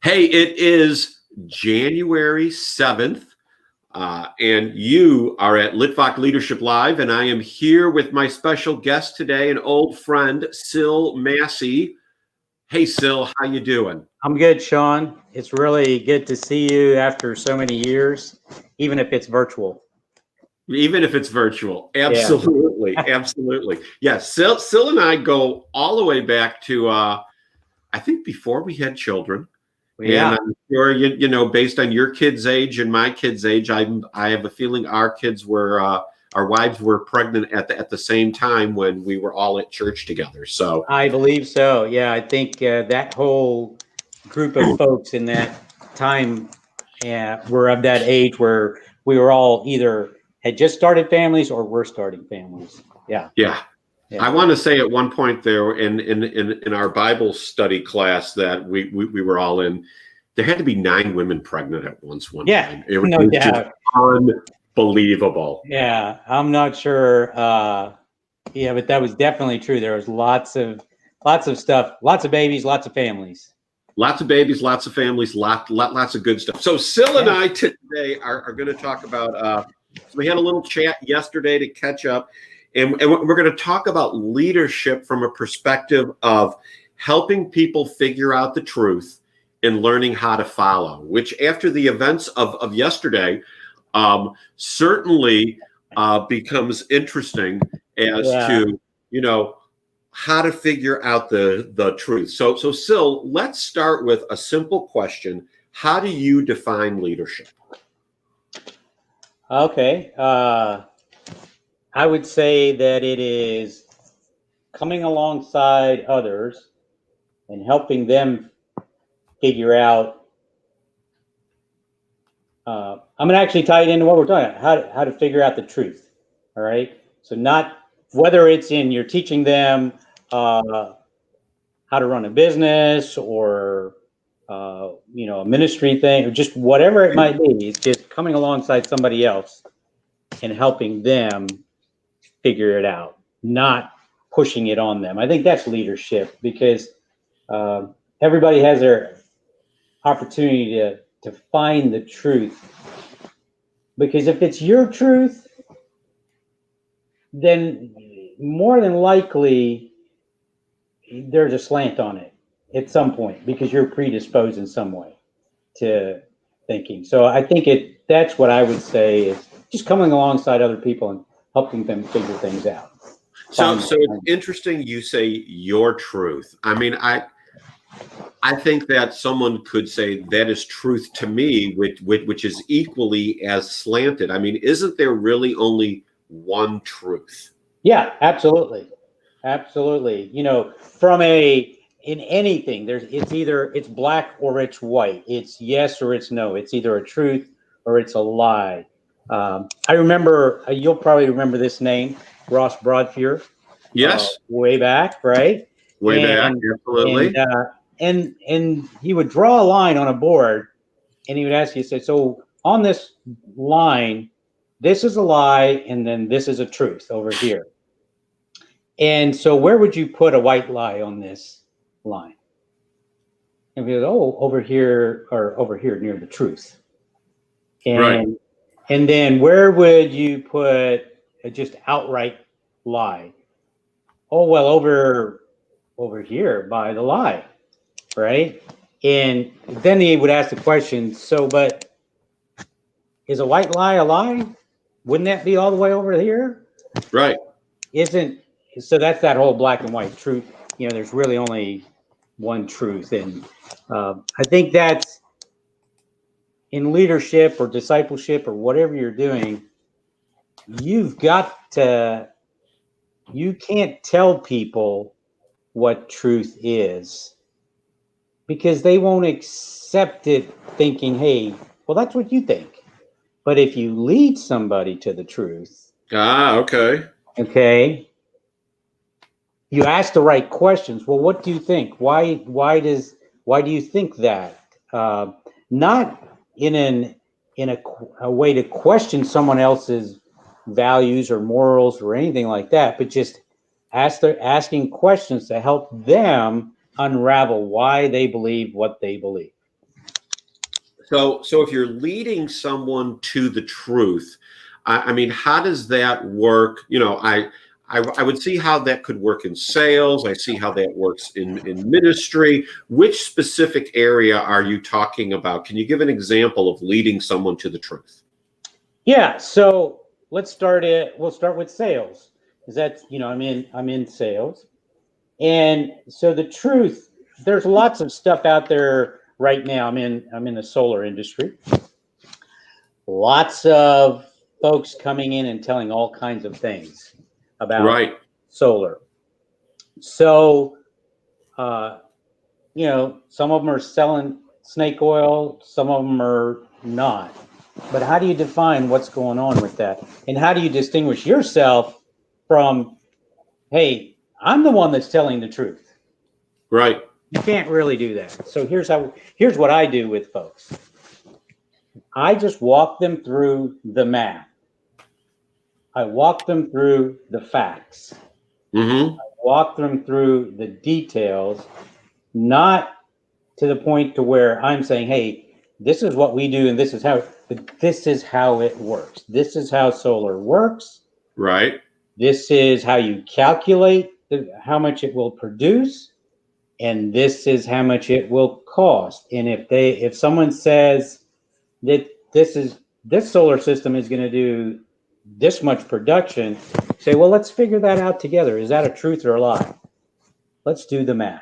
Hey, it is January 7th, and you are at Litvak Leadership Live, and I am here with my special guest today, an old friend, Syl Masih. Hey, Syl, how you doing? I'm good, Sean. It's really good to see you after so many years, even if it's virtual. Even if it's virtual. Absolutely, Yeah. absolutely. Yeah, Syl and I go all the way back to, I think before we had children. Yeah. And I'm sure you know, based on your kid's age and my kid's age, I have a feeling our kids were our wives were pregnant at the same time when we were all at church together. So I believe so. Yeah, I think that whole group of folks in that time were of that age where we were all either had just started families or were starting families. Yeah. yeah. Yeah. I want to say at one point there in our Bible study class that we were all in, there had to be 9 women pregnant at one time. It was No just doubt. unbelievable. Yeah, I'm not sure. Yeah, but that was definitely true. There was lots of stuff, lots of babies, lots of families. Lots of babies, lots of families, lots of good stuff. So Syl and I today are going to talk about, we had a little chat yesterday to catch up, and we're going to talk about leadership from a perspective of helping people figure out the truth and learning how to follow, which after the events of yesterday certainly becomes interesting as to, you know, how to figure out the truth. So Syl, let's start with a simple question. How do you define leadership? Okay. I would say that it is coming alongside others and helping them figure out. I'm going to actually tie it into what we're talking about, how to figure out the truth. All right. So not whether it's in you're teaching them how to run a business or a ministry thing or just whatever it might be. It's just coming alongside somebody else and helping them figure it out, not pushing it on them. I think that's leadership because everybody has their opportunity to find the truth. Because if it's your truth, then more than likely there's a slant on it at some point because you're predisposed in some way to thinking. So I think that's what I would say is just coming alongside other people and helping them figure things out. So it's interesting you say your truth. I mean, I think that someone could say that is truth to me, which is equally as slanted. I mean, isn't there really only one truth? Yeah, absolutely. Absolutely. You know, in anything, it's either it's black or it's white. It's yes or it's no. It's either a truth or it's a lie. I remember, you'll probably remember this name, Ross Broadfuhr. Yes. Way back, right? Way back, absolutely. And he would draw a line on a board and he would ask you, say, so on this line, this is a lie, and then this is a truth over here. And so where would you put a white lie on this line? And we go, oh, over here or over here near the truth. And right. And then where would you put a just outright lie? Oh, well, over here by the lie, right? And then he would ask the question, so, but is a white lie a lie? Wouldn't that be all the way over here? Right. So that's that whole black and white truth. You know, there's really only one truth. And I think that's in leadership or discipleship or whatever you're doing, you can't tell people what truth is because they won't accept it thinking, hey, well, that's what you think. But if you lead somebody to the truth, okay, you ask the right questions. Well, what do you think? Why do you think that? Not in a way to question someone else's values or morals or anything like that, but just asking questions to help them unravel why they believe what they believe. So if you're leading someone to the truth, I mean, how does that work? I would see how that could work in sales. I see how that works in ministry. Which specific area are you talking about? Can you give an example of leading someone to the truth? Yeah. So we'll start with sales. Is that, I'm in sales. And so the truth, there's lots of stuff out there right now. I'm in the solar industry. Lots of folks coming in and telling all kinds of things about solar. So, some of them are selling snake oil, some of them are not. But how do you define what's going on with that? And how do you distinguish yourself from, hey, I'm the one that's telling the truth? Right. You can't really do that. So here's what I do with folks. I just walk them through the math. I walk them through the facts. Mm-hmm. I walk them through the details, not to the point to where I'm saying, hey, this is what we do and this is how it works. This is how solar works. Right. This is how you calculate how much it will produce. And this is how much it will cost. And if someone says that this solar system is going to do this much production, say, well, let's figure that out together. Is that a truth or a lie? Let's do the math.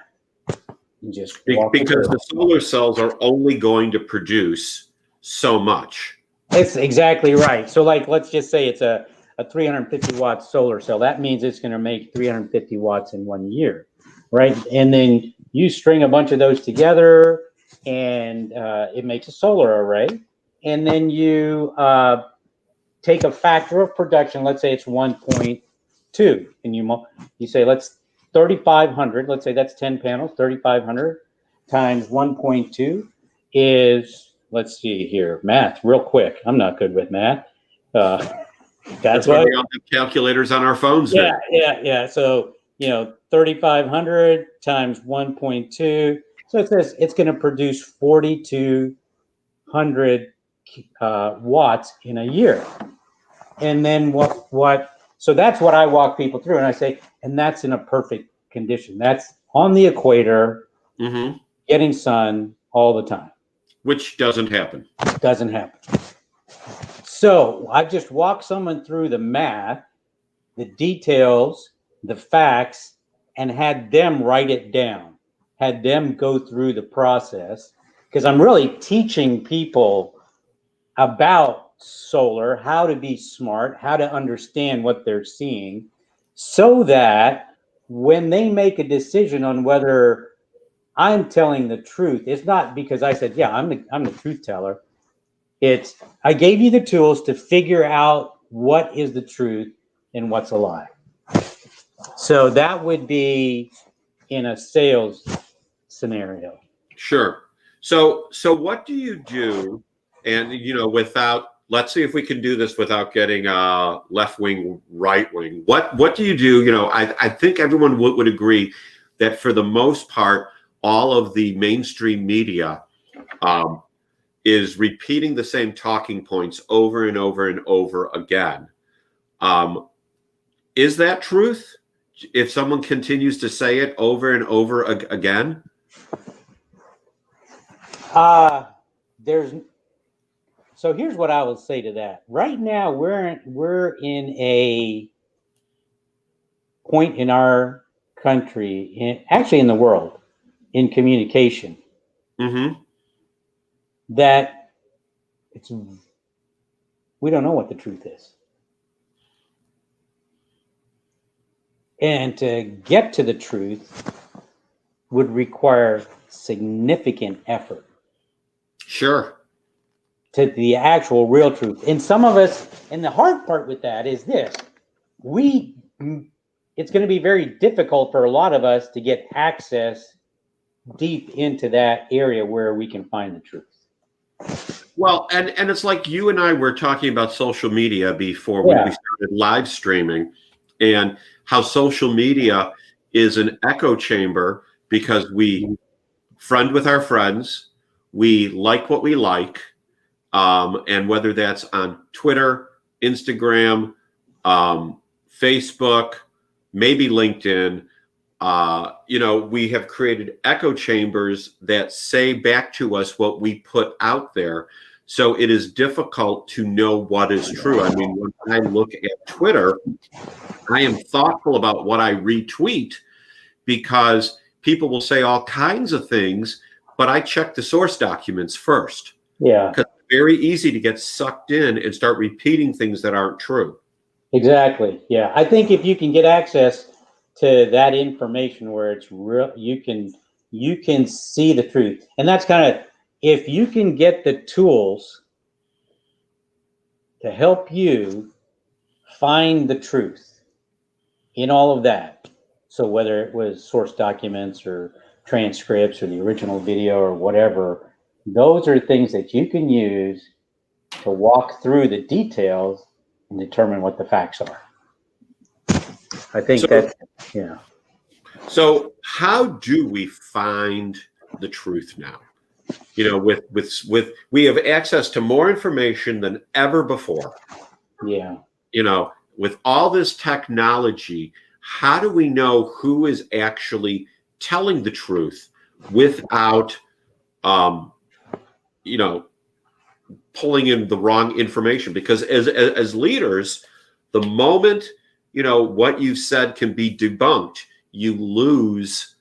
And just because the solar cells are only going to produce so much. That's exactly right. So let's just say it's a 350 watt solar cell. That means it's going to make 350 watts in 1 year. Right. And then you string a bunch of those together and it makes a solar array. And then you take a factor of production. Let's say it's 1.2. And you say, 3,500. Let's say that's 10 panels. 3,500 times 1.2 is, let's see here, math real quick. I'm not good with math. That's why we all have calculators on our phones now. Yeah. So, 3,500 times 1.2. So it says it's going to produce 4,200 watts in a year. And then so that's what I walk people through. And I say, and that's in a perfect condition. That's on the equator, getting sun all the time. Which doesn't happen. Doesn't happen. So I just walk someone through the math, the details, the facts, and had them write it down, had them go through the process, because I'm really teaching people about solar, how to be smart, how to understand what they're seeing, so that when they make a decision on whether I'm telling the truth, it's not because I said, yeah, I'm the truth teller. It's I gave you the tools to figure out what is the truth and what's a lie. So that would be in a sales scenario. Sure. So what do you do? And without, let's see if we can do this without getting left wing, right wing. What do you do? I think everyone would agree that for the most part, all of the mainstream media is repeating the same talking points over and over and over again. Is that truth? If someone continues to say it over and over again? So here's what I will say to that. Right now, we're in a point in our country, actually in the world, in communication, that we don't know what the truth is. And to get to the truth would require significant effort. Sure. To the actual real truth. And some of us, and the hard part with that is this, it's going to be very difficult for a lot of us to get access deep into that area where we can find the truth. Well, and it's like you and I were talking about social media before when we started live streaming, and how social media is an echo chamber because we friend with our friends, we like what we like, and whether that's on Twitter, Instagram, Facebook, maybe LinkedIn, we have created echo chambers that say back to us what we put out there. So it is difficult to know what is true. I mean, when I look at Twitter, I am thoughtful about what I retweet, because people will say all kinds of things, but I check the source documents first. Yeah. Because it's very easy to get sucked in and start repeating things that aren't true. Exactly. Yeah. I think if you can get access to that information where it's real, you can see the truth. And that's kind of, if you can get the tools to help you find the truth in all of that. So whether it was source documents or transcripts or the original video or whatever, those are things that you can use to walk through the details and determine what the facts are. I think yeah. So how do we find the truth now? With we have access to more information than ever before. Yeah. With all this technology, how do we know who is actually telling the truth without, pulling in the wrong information? Because as leaders, the moment, what you've said can be debunked, you lose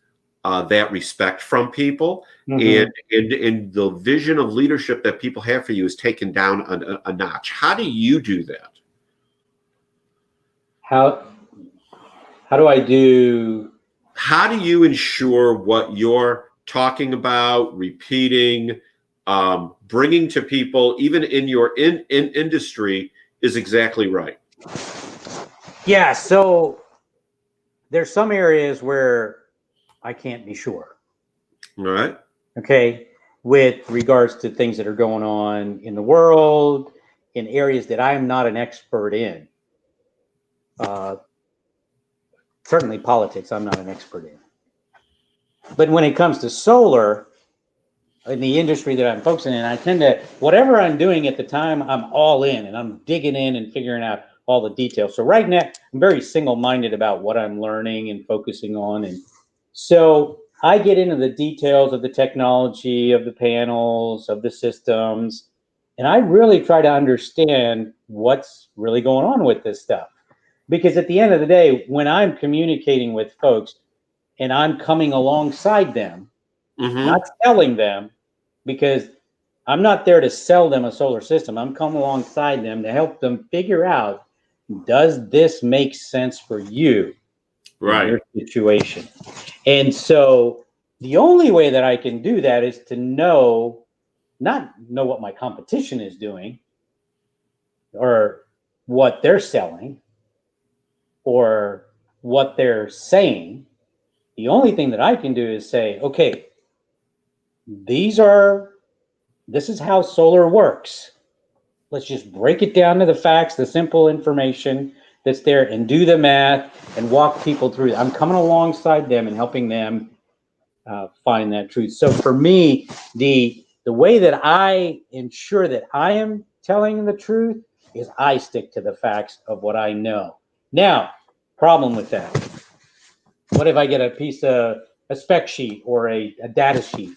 that respect from people. Mm-hmm. and the vision of leadership that people have for you is taken down a notch. How do you do that? How do I do? How do you ensure what you're talking about, repeating, bringing to people, even in your industry, is exactly right? Yeah. So there's some areas where I can't be sure. All right. Okay. With regards to things that are going on in the world, in areas that I'm not an expert in. Certainly politics, I'm not an expert in. But when it comes to solar, in the industry that I'm focusing in, I tend to, whatever I'm doing at the time, I'm all in and I'm digging in and figuring out all the details. So right now, I'm very single-minded about what I'm learning and focusing on. And so I get into the details of the technology, of the panels, of the systems, and I really try to understand what's really going on with this stuff. Because at the end of the day, when I'm communicating with folks and I'm coming alongside them, mm-hmm. not selling them, because I'm not there to sell them a solar system. I'm coming alongside them to help them figure out, does this make sense for you? Right. In your situation? And so the only way that I can do that is to not know what my competition is doing or what they're selling or what they're saying. The only thing that I can do is say, okay, this is how solar works. Let's just break it down to the facts, the simple information that's there, and do the math and walk people through. I'm coming alongside them and helping them find that truth. So for me, the way that I ensure that I am telling the truth is I stick to the facts of what I know. Now, problem with that. What if I get a spec sheet or a data sheet,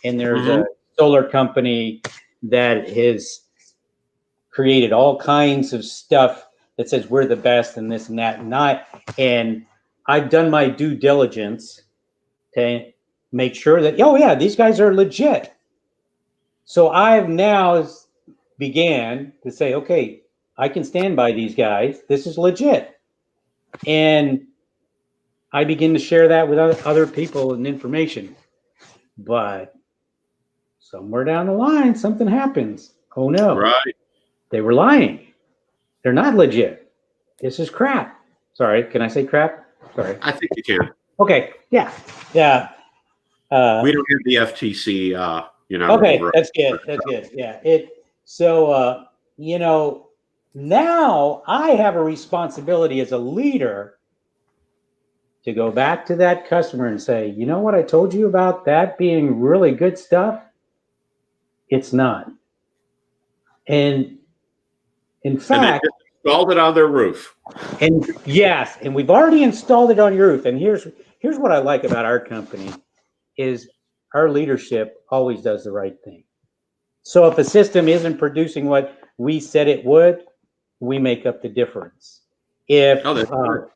and there's mm-hmm. a solar company that has created all kinds of stuff that says we're the best and this and that and I've done my due diligence to make sure that, oh yeah, these guys are legit. So I've now began to say, okay, I can stand by these guys. This is legit. And I begin to share that with other people and information. But somewhere down the line, something happens. Oh no. Right. They were lying. They're not legit. This is crap. Sorry, can I say crap? Sorry. I think you can. Okay. Yeah. Yeah. We don't have the FTC, Okay, that's good. That's good. Yeah. So now I have a responsibility as a leader to go back to that customer and say, you know what I told you about that being really good stuff? It's not. And in And they fact, just installed it on their roof. and yes, and we've already installed it on your roof. And here's what I like about our company is our leadership always does the right thing. So if a system isn't producing what we said it would, we make up the difference. If Oh, that's good.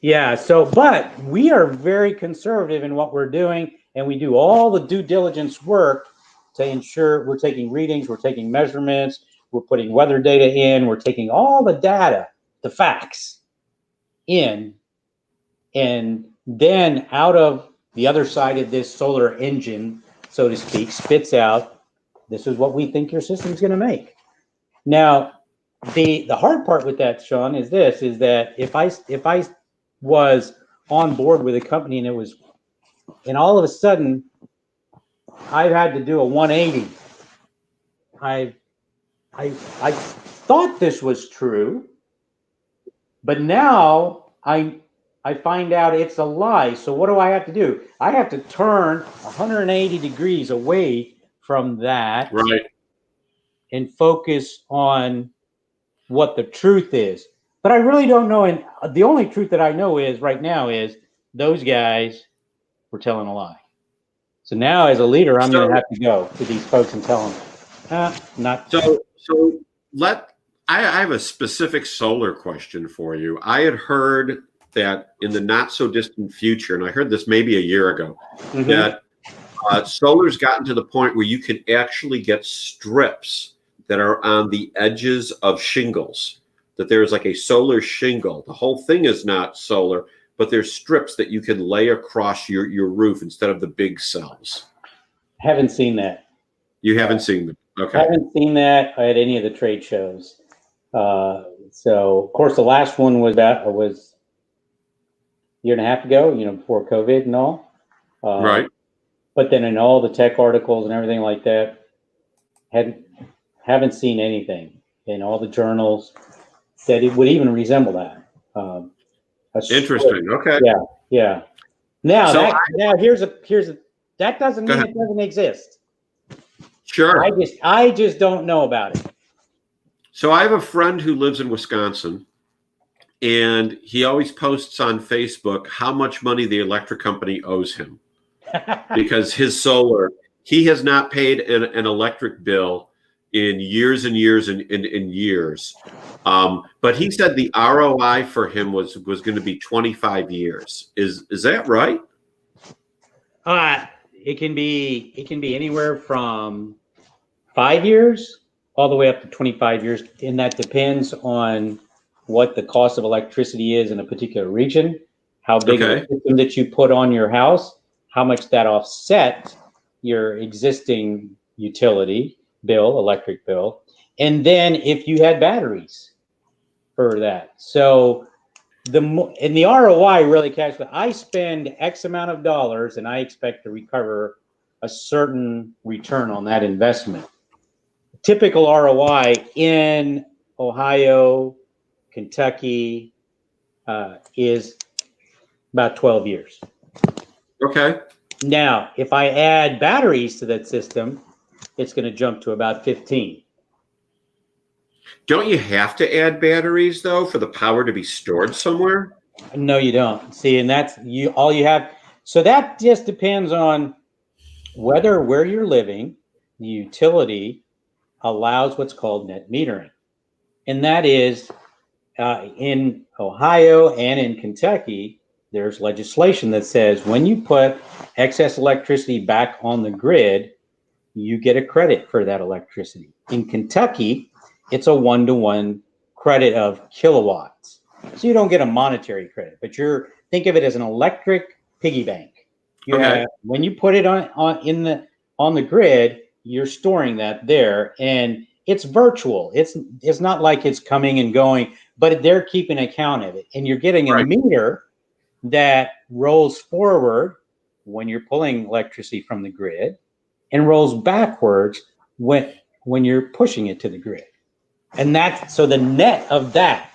yeah, so but we are very conservative in what we're doing, and we do all the due diligence work to ensure we're taking readings, we're taking measurements, we're putting weather data in, we're taking all the data, the facts in, and then out of the other side of this solar engine, so to speak, spits out, this is what we think your system's going to make. Now, the hard part with that, Sean, is this: is that if I was on board with a company and all of a sudden I've had to do a 180. I thought this was true, but now I find out it's a lie. So what do I have to do? I have to turn 180 degrees away from that, Right. and focus on what the truth is. But I really don't know. And the only truth that I know is right now is those guys were telling a lie. So now as a leader, I'm going to have to go to these folks and tell them, not. So I have a specific solar question for you. I had heard that in the not so distant future, and I heard this maybe a year ago, that solar's gotten to the point where you can actually get strips that are on the edges of shingles, that there's like a solar shingle. The whole thing is not solar, but there's strips that you can lay across your roof instead of the big cells. Haven't seen that. You haven't seen them? Okay. Haven't seen that at any of the trade shows. So, of course, the last one was a year and a half ago, before COVID and all. Right. But then in all the tech articles and everything like that, haven't seen anything in all the journals that it would even resemble that. Interesting. Okay. Yeah. Now, So here's a that doesn't mean it doesn't exist. Sure. I just don't know about it. So I have a friend who lives in Wisconsin, and he always posts on Facebook how much money the electric company owes him because his solar, he has not paid an electric bill in years and years and years. But he said the ROI for him was going to be 25 years. Is that right? It can be anywhere from 5 years all the way up to 25 years, and that depends on what the cost of electricity is in a particular region, how big of a system that you put on your house, how much that offset your existing utility bill, electric bill, and then if you had batteries for that. So the ROI really catches that I spend X amount of dollars and I expect to recover a certain return on that investment. Typical ROI in Ohio, Kentucky is about 12 years. Okay. Now, if I add batteries to that system, it's going to jump to about 15. Don't you have to add batteries though for the power to be stored somewhere? No, you don't. See, and that's all you have. So that just depends on where you're living, the utility allows what's called net metering. And that is in Ohio and in Kentucky, there's legislation that says when you put excess electricity back on the grid, you get a credit for that electricity. In Kentucky, it's a 1-to-1 credit of kilowatts. So you don't get a monetary credit, but think of it as an electric piggy bank. When you put it on the grid, you're storing that there, and it's virtual. It's not like it's coming and going, but they're keeping account of it, and you're getting a meter that rolls forward when you're pulling electricity from the grid, and rolls backwards when you're pushing it to the grid. And so the net of that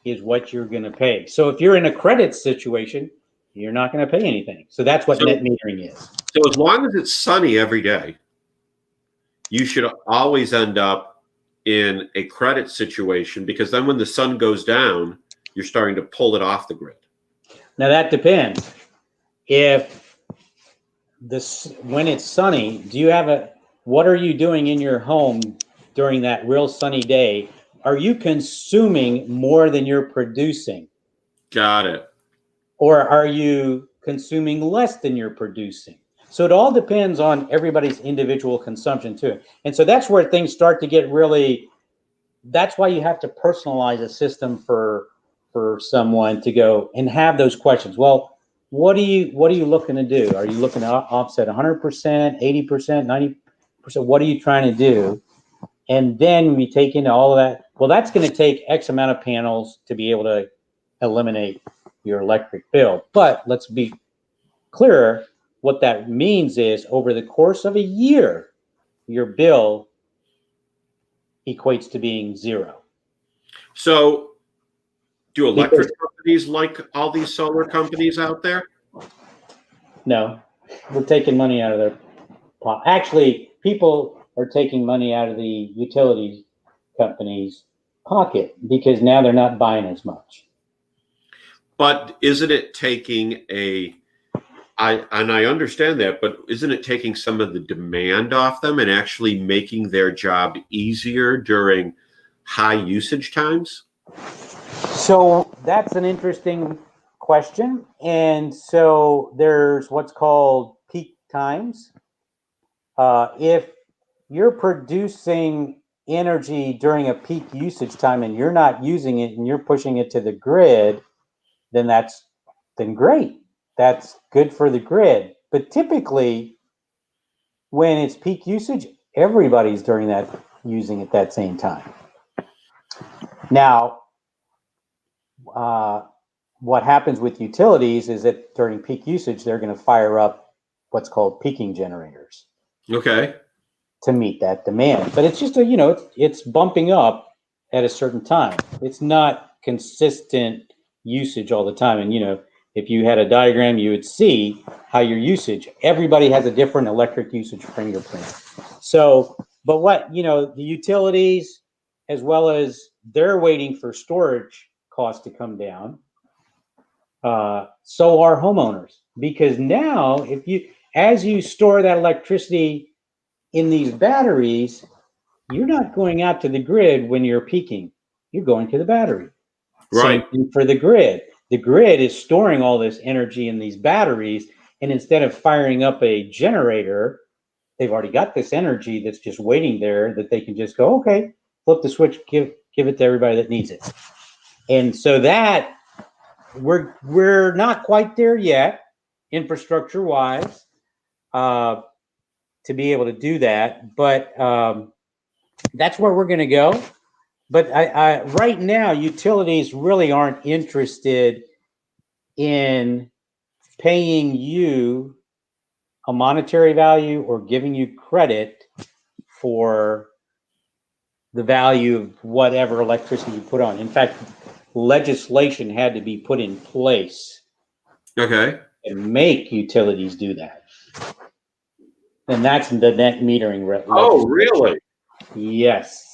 is what you're going to pay. So if you're in a credit situation, you're not going to pay anything. So that's what net metering is. So as long as it's sunny every day, you should always end up in a credit situation, because then when the sun goes down, you're starting to pull it off the grid. Now that depends. If when it's sunny, what are you doing in your home during that real sunny day? Are you consuming more than you're producing? Got it. Or are you consuming less than you're producing? So it all depends on everybody's individual consumption too. And so that's where things start to get really, that's why you have to personalize a system for someone to go and have those questions. Well, what are you looking to do? Are you looking to offset 100%, 80%, 90%? What are you trying to do? And then we take into all of that. Well, that's going to take X amount of panels to be able to eliminate your electric bill. But let's be clear, what that means is over the course of a year, your bill equates to being zero. So do electric companies like all these solar companies out there? No, we're taking money out of their pocket. Actually, people are taking money out of the utilities companies' pocket because now they're not buying as much. But isn't it taking I understand that, but isn't it taking some of the demand off them and actually making their job easier during high usage times? So that's an interesting question. And so there's what's called peak times. If you're producing energy during a peak usage time and you're not using it and you're pushing it to the grid, then great. That's good for the grid. But typically, when it's peak usage, everybody's during that using at that same time. Now, what happens with utilities is that during peak usage, they're going to fire up what's called peaking generators. Okay. To meet that demand. But it's just it's bumping up at a certain time. It's not consistent usage all the time. And, if you had a diagram, you would see how your usage, everybody has a different electric usage fingerprint. So, but the utilities, as well as they're waiting for storage costs to come down. So are homeowners, because now as you store that electricity in these batteries, you're not going out to the grid when you're peaking. You're going to the battery. Right. Same thing for the grid. The grid is storing all this energy in these batteries, and instead of firing up a generator, they've already got this energy that's just waiting there that they can just go, okay, flip the switch, give it to everybody that needs it. And so that we're not quite there yet, infrastructure wise, to be able to do that. But that's where we're going to go. But I right now, utilities really aren't interested in paying you a monetary value or giving you credit for the value of whatever electricity you put on. In fact, legislation had to be put in place Okay. to make utilities do that. And that's the net metering. Oh, really? Yes.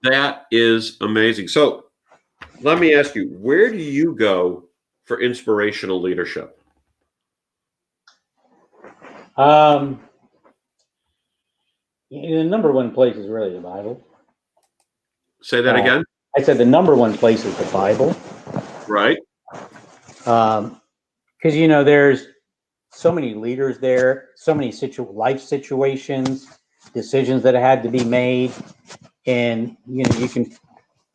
That is amazing. So let me ask you, where do you go for inspirational leadership? The number one place is really the Bible. Say that again. I said the number one place is the Bible. Right. Because, there's so many leaders there, so many life situations, decisions that had to be made. And,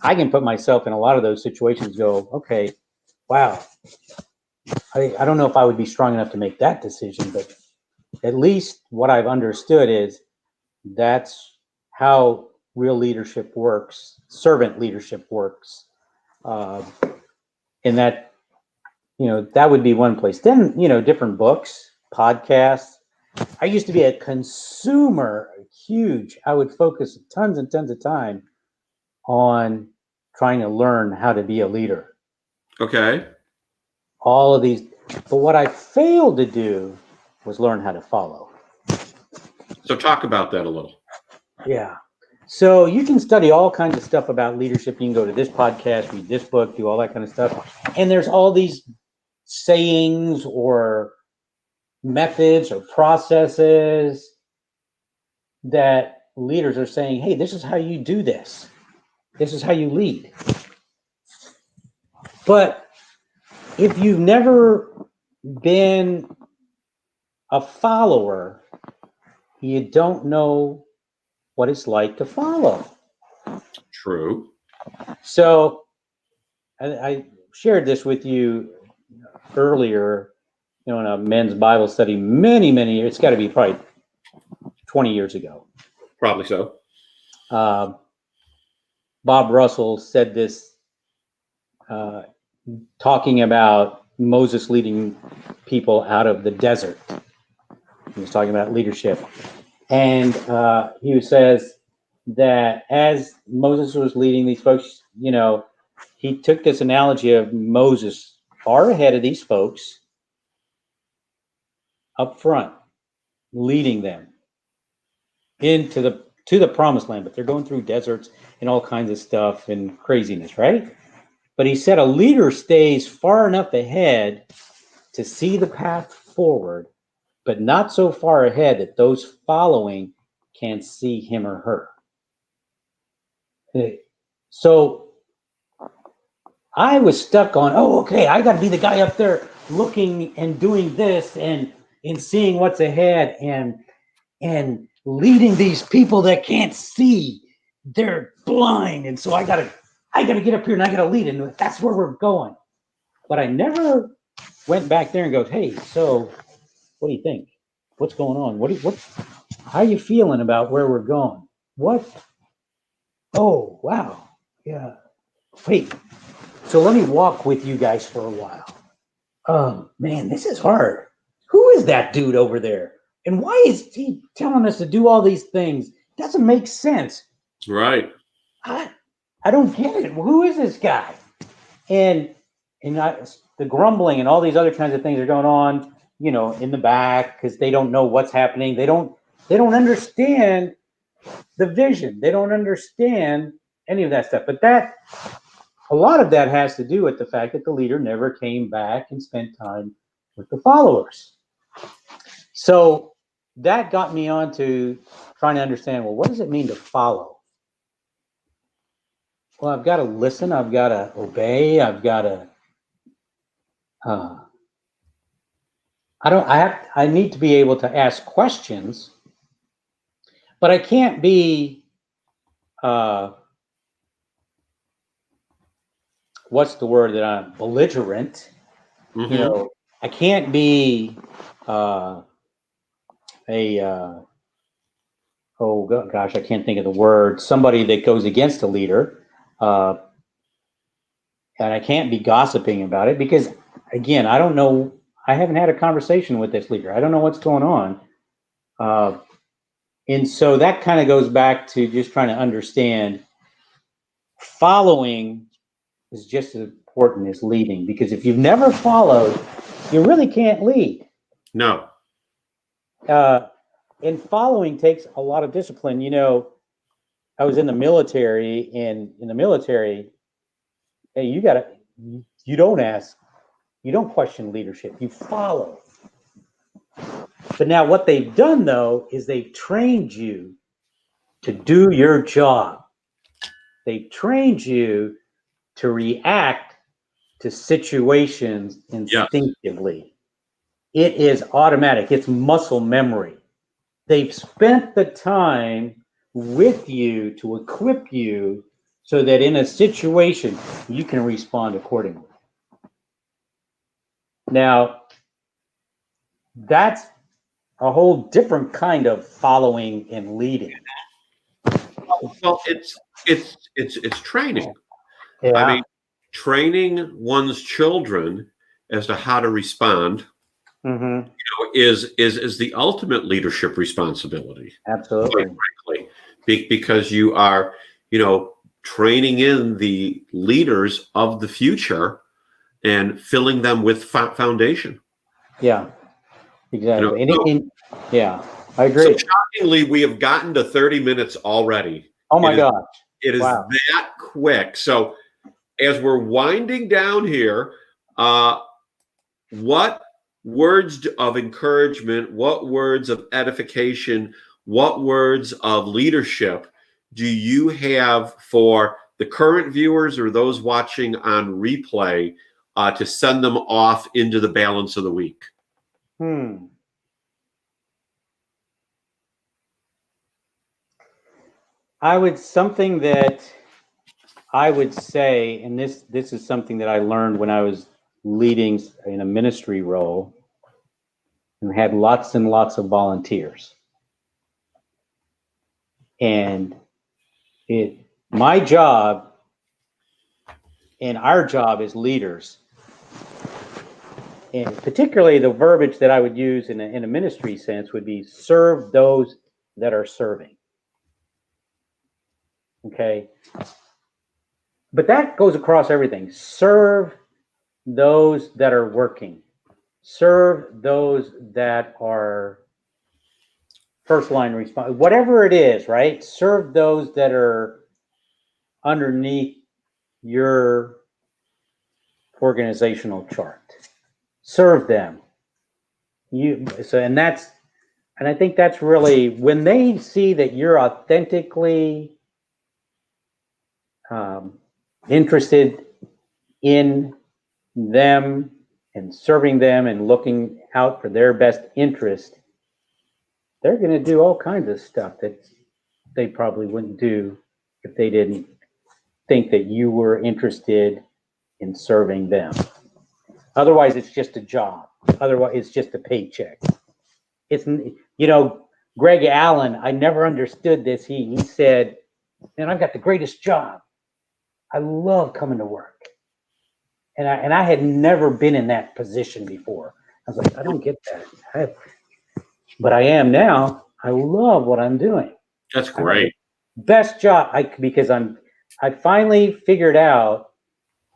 I can put myself in a lot of those situations, go, okay, wow. I don't know if I would be strong enough to make that decision, but at least what I've understood is that's how real leadership works, servant leadership works. And that, that would be one place. Then, different books, podcasts. I used to be a consumer, I would focus tons and tons of time on trying to learn how to be a leader. Okay. All of these, but what I failed to do was learn how to follow. So talk about that a little. Yeah. So you can study all kinds of stuff about leadership. You can go to this podcast, read this book, do all that kind of stuff. And there's all these sayings or methods or processes that leaders are saying, hey, this is how you do this. This is how you lead. But if you've never been a follower, you don't know what it's like to follow. True. So I shared this with you earlier, in a men's Bible study many years. It's got to be probably 20 years ago. Probably so. Bob Russell said this, talking about Moses leading people out of the desert. He was talking about leadership. And he says that as Moses was leading these folks, he took this analogy of Moses far ahead of these folks up front, leading them into the promised land, but they're going through deserts and all kinds of stuff and craziness, right? But he said a leader stays far enough ahead to see the path forward, but not so far ahead that those following can't see him or her. So I was stuck on, okay, I got to be the guy up there looking and doing this and seeing what's ahead and leading these people that can't see. They're blind, and so I gotta get up here and I gotta lead, and that's where we're going. But I never went back there and go, hey, so what do you think? What's going on? How are you feeling about where we're going? What? Oh, wow. Yeah. Wait. So let me walk with you guys for a while. Oh, man, this is hard. Who is that dude over there? And why is he telling us to do all these things? Doesn't make sense. Right. I don't get it. Who is this guy? And the grumbling and all these other kinds of things are going on, in the back, because they don't know what's happening. They don't understand the vision. They don't understand any of that stuff. But a lot of that has to do with the fact that the leader never came back and spent time with the followers. So that got me on to trying to understand, well, what does it mean to follow? Well, I've got to listen. I've got to obey. I've got to, I need to be able to ask questions, but I can't be, what's the word that I'm belligerent? Mm-hmm. I can't be oh gosh, I can't think of the word. Somebody that goes against a leader, and I can't be gossiping about it because, again, I don't know. I haven't had a conversation with this leader. I don't know what's going on, and so that kind of goes back to just trying to understand. Following is just as important as leading, because if you've never followed, you really can't lead. No. And following takes a lot of discipline. I was in the military, and in the military, hey, you don't question leadership, you follow. But now what they've done, though, is they've trained you to do your job. They've trained you to react to situations instinctively. Yes. It is automatic. It's muscle memory. They've spent the time with you to equip you so that in a situation, you can respond accordingly. Now, that's a whole different kind of following and leading. Well, it's training. Yeah. I mean, training one's children as to how to respond, is the ultimate leadership responsibility. Absolutely. Quite frankly, because you are, training in the leaders of the future and filling them with foundation. Yeah, exactly. Yeah. I agree. So shockingly, we have gotten to 30 minutes already. Oh my gosh. It is Wow. that quick. So as we're winding down here, what words of encouragement, what words of edification, what words of leadership do you have for the current viewers or those watching on replay to send them off into the balance of the week? Something that I would say, and this is something that I learned when I was leading in a ministry role and had lots and lots of volunteers. And my job and our job as leaders, and particularly the verbiage that I would use in a ministry sense would be serve those that are serving. Okay. But that goes across everything. Serve those that are working. Serve those that are first line response. Whatever it is, right? Serve those that are underneath your organizational chart. Serve them. And I think that's really when they see that you're authentically interested in them and serving them and looking out for their best interest, they're going to do all kinds of stuff that they probably wouldn't do if they didn't think that you were interested in serving them. Otherwise, it's just a job. Otherwise, it's just a paycheck. It's, Greg Allen, I never understood this. He said, man, I've got the greatest job. I love coming to work. And I had never been in that position before. I was like, I don't get that. But I am now. I love what I'm doing. That's great. Best job. Because I finally figured out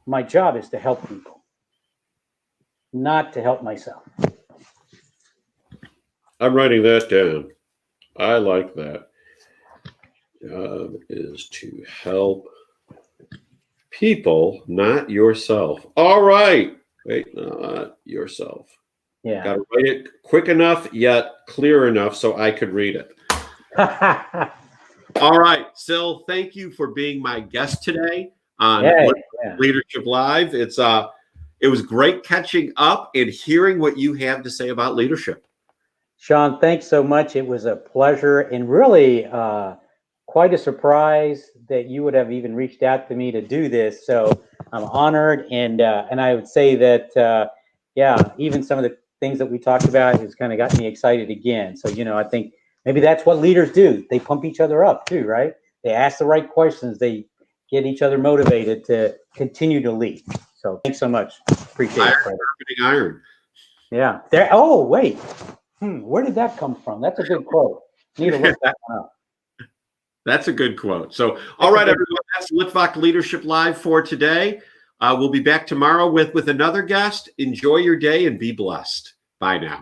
my job is to help people, not to help myself. I'm writing that down. I like that. Job is to help people, not yourself. All right. Wait, not yourself. Yeah. Got to write it quick enough, yet clear enough so I could read it. All right. Syl, thank you for being my guest today on Leadership Live. It was great catching up and hearing what you have to say about leadership. Sean, thanks so much. It was a pleasure and really quite a surprise that you would have even reached out to me to do this. So I'm honored, and I would say that even some of the things that we talked about has kind of got me excited again. So I think maybe that's what leaders do. They pump each other up too, right? They ask the right questions. They get each other motivated to continue to lead. So thanks so much. Appreciate it. Sharpening iron. Yeah. There. Oh, wait. Where did that come from? That's a good quote. Need to look that one up. That's a good quote. So, all right, everyone, that's Litvak Leadership Live for today. We'll be back tomorrow with another guest. Enjoy your day and be blessed. Bye now.